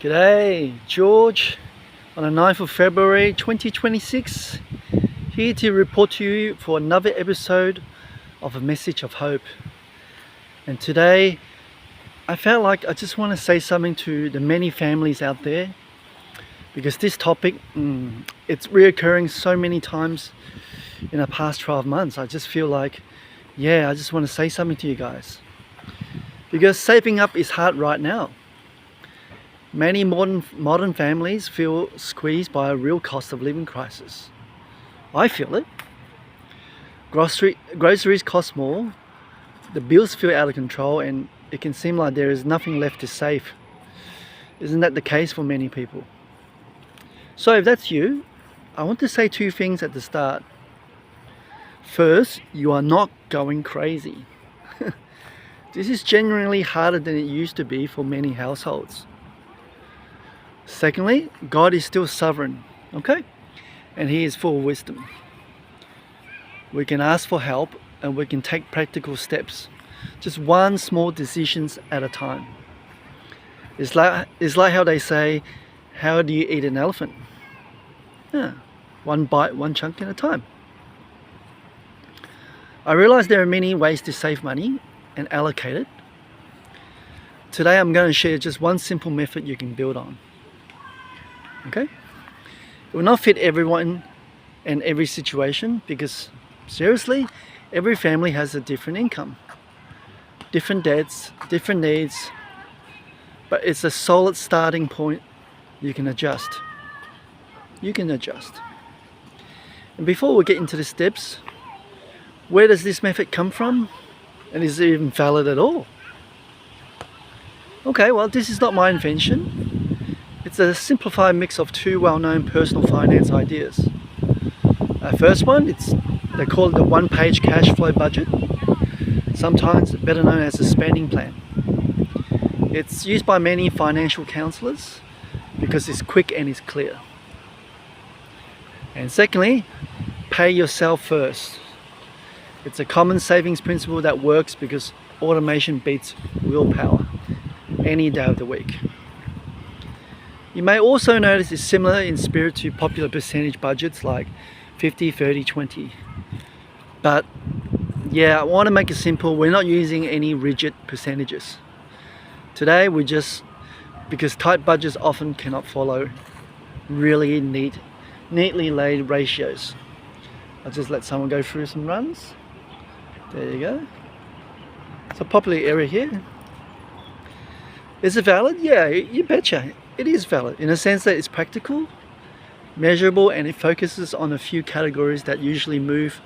G'day, George, on the 9th of February 2026, here to report to you for another episode of A Message of Hope. And today, I felt like I just want to say something to the many families out there, because this topic, it's reoccurring so many times in the past 12 months. I just feel like, I just want to say something to you guys. Because saving up is hard right now. Many modern families feel squeezed by a real cost of living crisis. I feel it. Groceries cost more, the bills feel out of control, and it can seem like there is nothing left to save. Isn't that the case for many people? So if that's you, I want to say two things at the start. First, you are not going crazy. This is genuinely harder than it used to be for many households. Secondly, God is still sovereign, okay? And He is full of wisdom. We can ask for help and we can take practical steps, just one small decisions at a time. It's like how they say, how do you eat an elephant? One bite, one chunk at a time. I realize there are many ways to save money and allocate it. Today I'm going to share just one simple method you can build on. Okay? It will not fit everyone and every situation, because seriously, every family has a different income, different debts, different needs, but it's a solid starting point. You can adjust. You can adjust. And before we get into the steps, where does this method come from? And is it even valid at all? Okay, well, this is not my invention. It's a simplified mix of two well-known personal finance ideas. First one, they call it the one-page cash flow budget, sometimes better known as a spending plan. It's used by many financial counselors because it's quick and it's clear. And secondly, pay yourself first. It's a common savings principle that works because automation beats willpower any day of the week. You may also notice it's similar in spirit to popular percentage budgets like 50, 30, 20. But I want to make it simple. We're not using any rigid percentages. Today because tight budgets often cannot follow really neatly laid ratios. I'll just let someone go through some runs. There you go. It's a popular area here. Is it valid? Yeah, you betcha. It is valid in a sense that it's practical, measurable, and it focuses on a few categories that usually move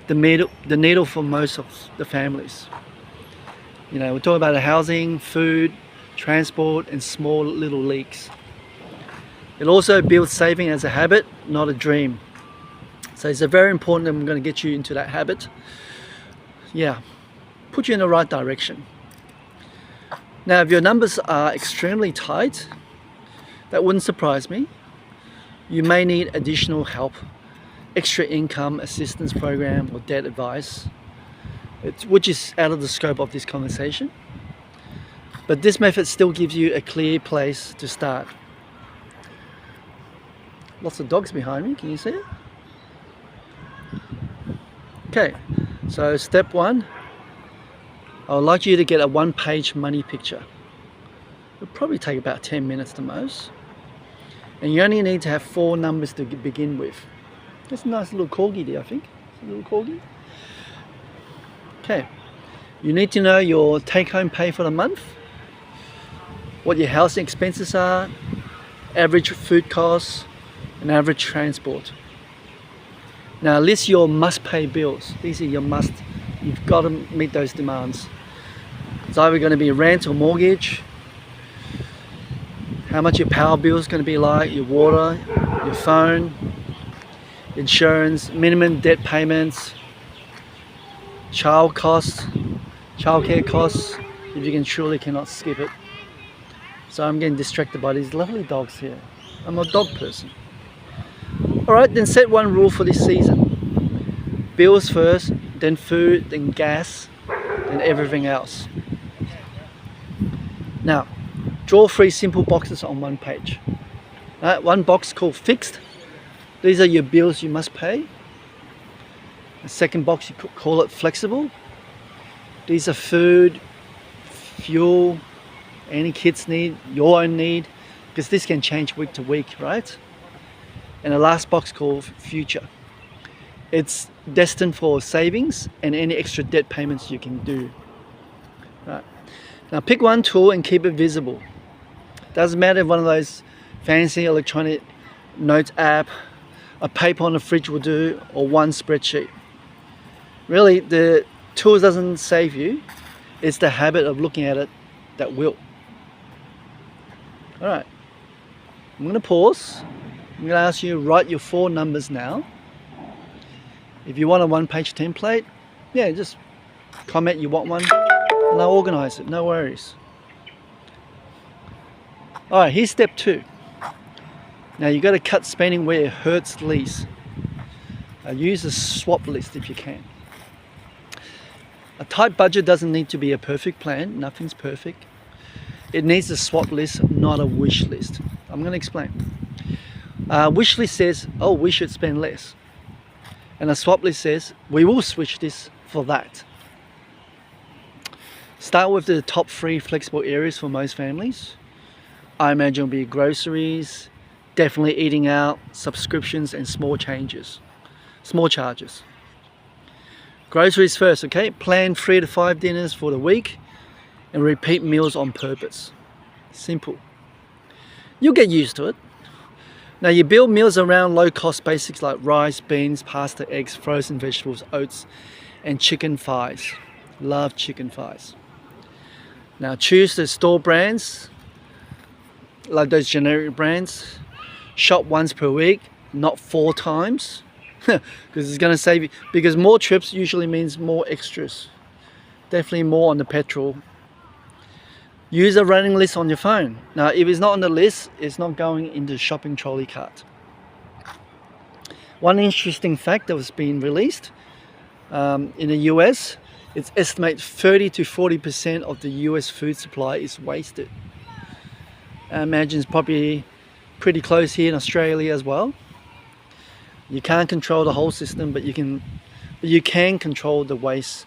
the needle for most of the families. We're talking about housing, food, transport, and small little leaks. It also builds saving as a habit, not a dream. So it's very important that I'm going to get you into that habit. Put you in the right direction. Now, if your numbers are extremely tight, that wouldn't surprise me. You may need additional help, extra income assistance program, or debt advice, which is out of the scope of this conversation. But this method still gives you a clear place to start. Lots of dogs behind me, can you see it? Okay, so step one, I would like you to get a one-page money picture. It'll probably take about 10 minutes the most. And you only need to have 4 numbers to begin with. That's a nice little corgi there, I think. It's a little corgi. Okay. You need to know your take-home pay for the month, what your housing expenses are, average food costs, and average transport. Now list your must-pay bills. These are your must. You've got to meet those demands. It's either going to be rent or mortgage, how much your power bill is going to be like, your water, your phone, insurance, minimum debt payments, childcare costs, if you truly cannot skip it. So I'm getting distracted by these lovely dogs here. I'm a dog person. Alright, then set one rule for this season. Bills first, then food, then gas, and everything else. Now, Draw 3 simple boxes on one page. One box called fixed. These are your bills you must pay. The second box, you could call it flexible. These are food, fuel, any kids need, your own need, because this can change week to week, right? And the last box called future. It's destined for savings and any extra debt payments you can do. Right. Now pick one tool and keep it visible. Doesn't matter if one of those fancy electronic notes app, a paper on the fridge will do, or one spreadsheet. Really, the tool doesn't save you. It's the habit of looking at it that will. All right, I'm going to pause. I'm going to ask you to write your 4 numbers now. If you want a one-page template, yeah, just comment you want one and I'll organize it, no worries. All right, here's step 2. Now you got to cut spending where it hurts least. Use a swap list if you can. A tight budget doesn't need to be a perfect plan. Nothing's perfect. It needs a swap list, not a wish list. I'm going to explain. Wish list says, oh, we should spend less. And a swap list says, we will switch this for that. Start with the top 3 flexible areas for most families. I imagine it'll be groceries, definitely eating out, subscriptions, and small charges. Groceries first, okay? Plan 3 to 5 dinners for the week and repeat meals on purpose. Simple. You'll get used to it. Now you build meals around low-cost basics like rice, beans, pasta, eggs, frozen vegetables, oats, and chicken thighs. Love chicken thighs. Now choose the store brands, like those generic brands. Shop once per week, not 4 times, because it's going to save you. Because more trips usually means more extras. Definitely more on the petrol. Use a running list on your phone. Now, if it's not on the list, it's not going into the shopping trolley cart. One interesting fact that was being released in the US, it's estimated 30 to 40% of the US food supply is wasted. I imagine it's probably pretty close here in Australia as well. You can't control the whole system, but you can control the waste,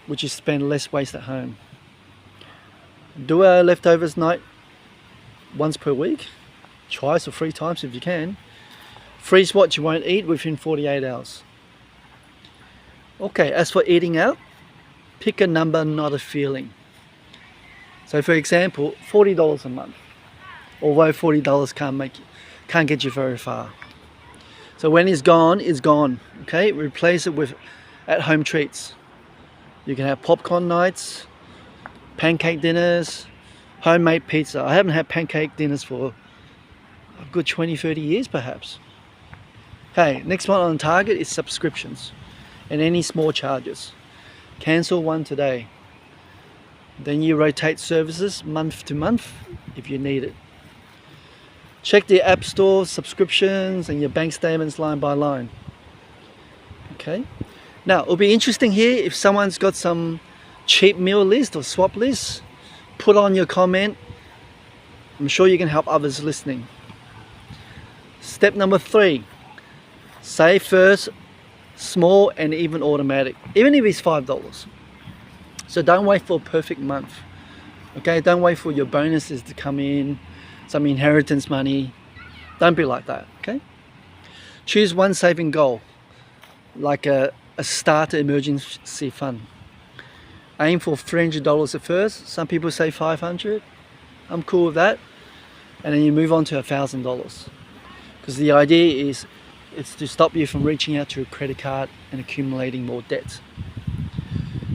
which is spend less waste at home. Do a leftovers night once per week, twice or 3 times if you can. Freeze what you won't eat within 48 hours. Okay, as for eating out, pick a number, not a feeling. So for example, $40 a month. Although $40 can't get you very far. So when it's gone, it's gone. Okay, replace it with at-home treats. You can have popcorn nights, pancake dinners, homemade pizza. I haven't had pancake dinners for a good 20-30 years perhaps. Okay, next one on target is subscriptions and any small charges. Cancel one today. Then you rotate services month to month if you need it. Check the App Store subscriptions and your bank statements line by line. Okay. Now, it'll be interesting here if someone's got some cheap meal list or swap list, put on your comment. I'm sure you can help others listening. Step number 3, save first, small and even automatic, even if it's $5. So don't wait for a perfect month. Okay, don't wait for your bonuses to come in, some inheritance money. Don't be like that, okay? Choose one saving goal, like a starter emergency fund. Aim for $300 at first. Some people say $500. I'm cool with that. And then you move on to $1,000. Because the idea is, it's to stop you from reaching out to a credit card and accumulating more debt.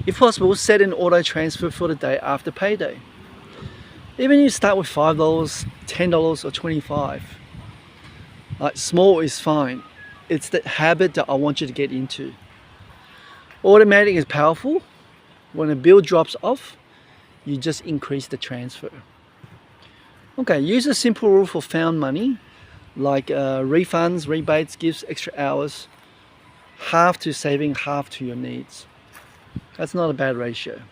If possible, set an auto transfer for the day after payday. Even if you start with $5, $10 or $25. Like small is fine. It's the habit that I want you to get into. Automatic is powerful. When a bill drops off, you just increase the transfer. Okay, use a simple rule for found money, like refunds, rebates, gifts, extra hours. Half to saving, half to your needs. That's not a bad ratio.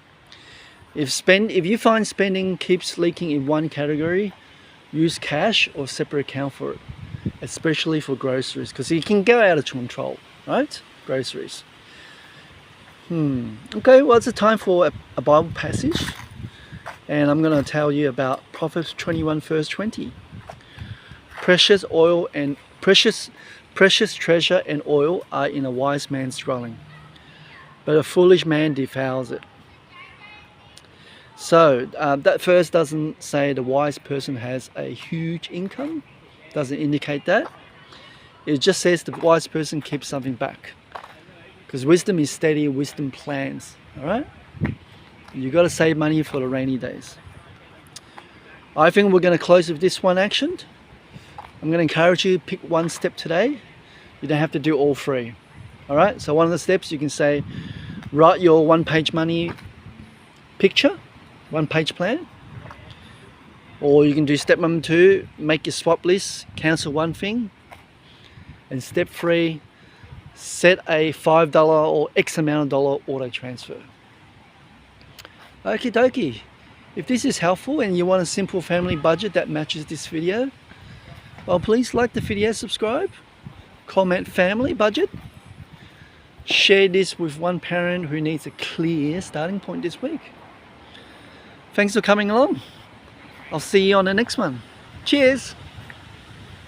If you find spending keeps leaking in one category, use cash or separate account for it, especially for groceries, because you can go out of control, right? Groceries. Okay, well, it's a time for a Bible passage, and I'm going to tell you about Proverbs 21 verse 20. Precious treasure and oil are in a wise man's dwelling, but a foolish man defiles it. So that verse doesn't say the wise person has a huge income, doesn't indicate that. It just says the wise person keeps something back, because wisdom is steady, wisdom plans. All right, you got to save money for the rainy days. I think we're going to close with this one action. I'm going to encourage you to pick one step today. You don't have to do all three. All right, so one of the steps you can say, write your one-page money picture, one-page plan. Or you can do step number 2, make your swap list, cancel one thing. And step 3, set a $5 or X amount of dollar auto transfer. Okie dokie. If this is helpful and you want a simple family budget that matches this video, well, please like the video, subscribe, comment family budget, share this with one parent who needs a clear starting point this week. Thanks for coming along. I'll see you on the next one. Cheers.